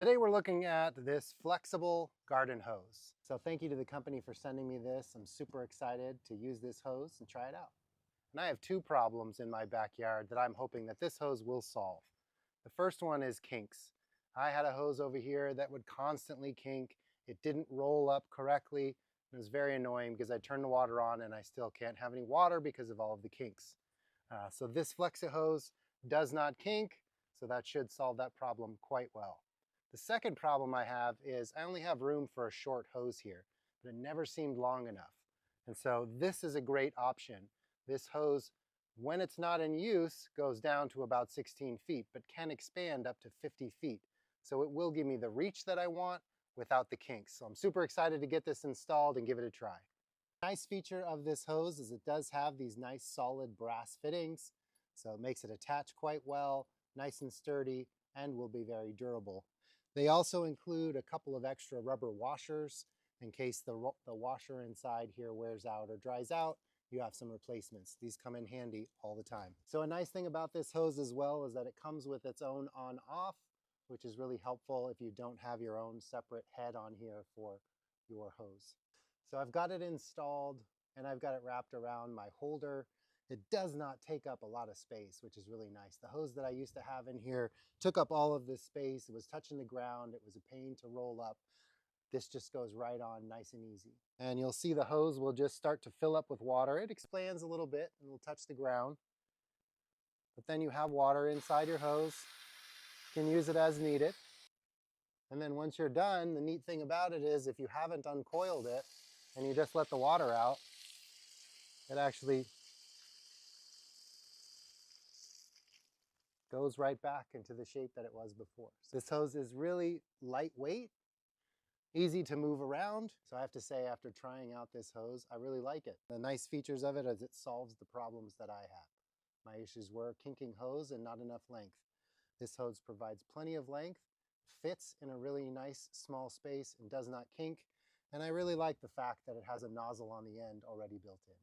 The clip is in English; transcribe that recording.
Today we're looking at this flexible garden hose. So thank you to the company for sending me this. I'm super excited to use this hose and try it out. And I have two problems in my backyard that I'm hoping that this hose will solve. The first one is kinks. I had a hose over here that would constantly kink. It didn't roll up correctly. It was very annoying because I turned the water on and I still can't have any water because of all of the kinks. So this Flexi hose does not kink, so that should solve that problem quite well. The second problem I have is I only have room for a short hose here, but it never seemed long enough. And so this is a great option. This hose, when it's not in use, goes down to about 16 feet, but can expand up to 50 feet. So it will give me the reach that I want without the kinks. So I'm super excited to get this installed and give it a try. Nice feature of this hose is it does have these nice solid brass fittings, so it makes it attach quite well, nice and sturdy, and will be very durable. They also include a couple of extra rubber washers in case the washer inside here wears out or dries out. You have some replacements. These come in handy all the time. So a nice thing about this hose as well is that it comes with its own on-off, which is really helpful if you don't have your own separate head on here for your hose. So I've got it installed and I've got it wrapped around my holder. It does not take up a lot of space, which is really nice. The hose that I used to have in here took up all of this space. It was touching the ground. It was a pain to roll up. This just goes right on nice and easy. And you'll see the hose will just start to fill up with water. It expands a little bit and will touch the ground. But then you have water inside your hose. You can use it as needed. And then once you're done, the neat thing about it is if you haven't uncoiled it and you just let the water out, it actually goes right back into the shape that it was before. So this hose is really lightweight, easy to move around. So I have to say, after trying out this hose, I really like it. The nice features of it is it solves the problems that I have. My issues were kinking hose and not enough length. This hose provides plenty of length, fits in a really nice small space, and does not kink. And I really like the fact that it has a nozzle on the end already built in.